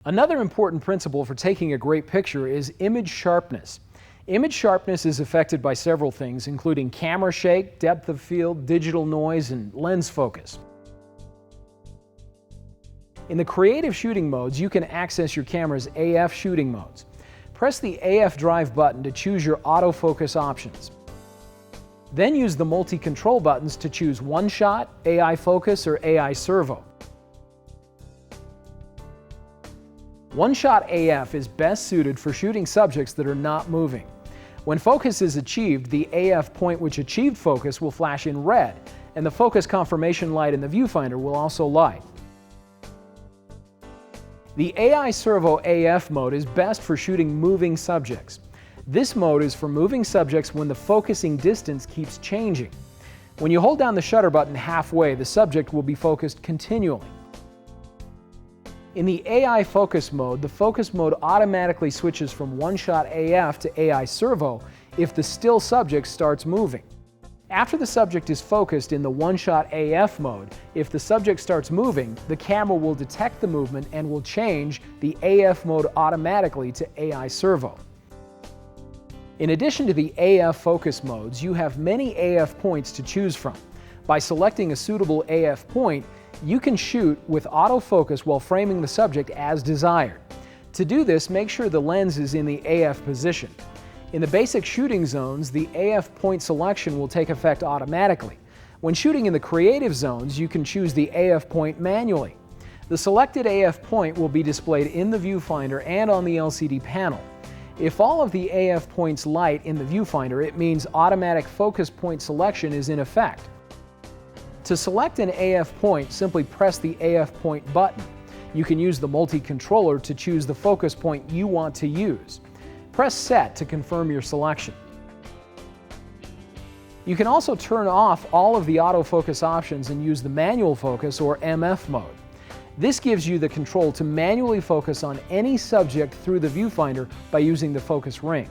Another important principle for taking a great picture is image sharpness. Image sharpness is affected by several things, including camera shake, depth of field, digital noise, and lens focus. In the creative shooting modes, you can access your camera's AF shooting modes. Press the AF drive button to choose your autofocus options. Then use the multi-control buttons to choose one shot, AI focus, or AI servo. One-shot AF is best suited for shooting subjects that are not moving. When focus is achieved, the AF point which achieved focus will flash in red, and the focus confirmation light in the viewfinder will also light. The AI Servo AF mode is best for shooting moving subjects. This mode is for moving subjects when the focusing distance keeps changing. When you hold down the shutter button halfway, the subject will be focused continually. In the AI focus mode, the focus mode automatically switches from one-shot AF to AI servo if the still subject starts moving. After the subject is focused in the one-shot AF mode, if the subject starts moving, the camera will detect the movement and will change the AF mode automatically to AI servo. In addition to the AF focus modes, you have many AF points to choose from. By selecting a suitable AF point, you can shoot with autofocus while framing the subject as desired. To do this, make sure the lens is in the AF position. In the basic shooting zones, the AF point selection will take effect automatically. When shooting in the creative zones, you can choose the AF point manually. The selected AF point will be displayed in the viewfinder and on the LCD panel. If all of the AF points light in the viewfinder, it means automatic focus point selection is in effect. To select an AF point, simply press the AF point button. You can use the multi-controller to choose the focus point you want to use. Press Set to confirm your selection. You can also turn off all of the autofocus options and use the manual focus or MF mode. This gives you the control to manually focus on any subject through the viewfinder by using the focus ring.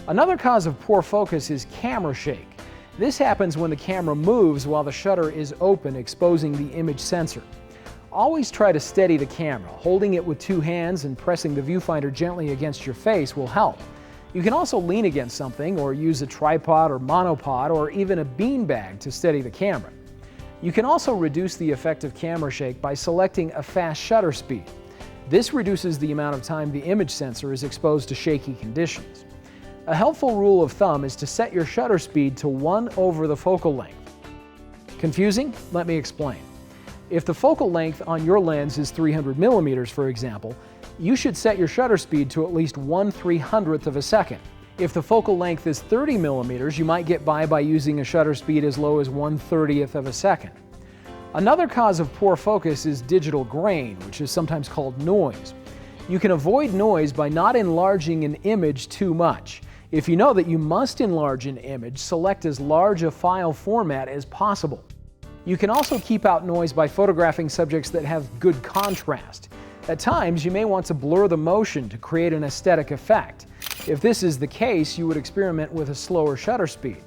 Another cause of poor focus is camera shake. This happens when the camera moves while the shutter is open, exposing the image sensor. Always try to steady the camera. Holding it with two hands and pressing the viewfinder gently against your face will help. You can also lean against something or use a tripod or monopod or even a beanbag to steady the camera. You can also reduce the effect of camera shake by selecting a fast shutter speed. This reduces the amount of time the image sensor is exposed to shaky conditions. A helpful rule of thumb is to set your shutter speed to 1 over the focal length. Confusing? Let me explain. If the focal length on your lens is 300 millimeters, for example, you should set your shutter speed to at least 1/300th of a second. If the focal length is 30 millimeters, you might get by using a shutter speed as low as 1/30th of a second. Another cause of poor focus is digital grain, which is sometimes called noise. You can avoid noise by not enlarging an image too much. If you know that you must enlarge an image, select as large a file format as possible. You can also keep out noise by photographing subjects that have good contrast. At times, you may want to blur the motion to create an aesthetic effect. If this is the case, you would experiment with a slower shutter speed.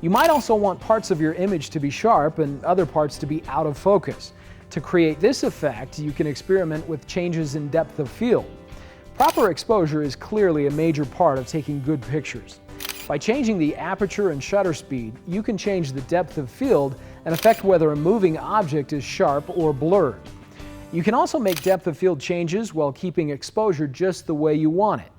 You might also want parts of your image to be sharp and other parts to be out of focus. To create this effect, you can experiment with changes in depth of field. Proper exposure is clearly a major part of taking good pictures. By changing the aperture and shutter speed, you can change the depth of field and affect whether a moving object is sharp or blurred. You can also make depth of field changes while keeping exposure just the way you want it.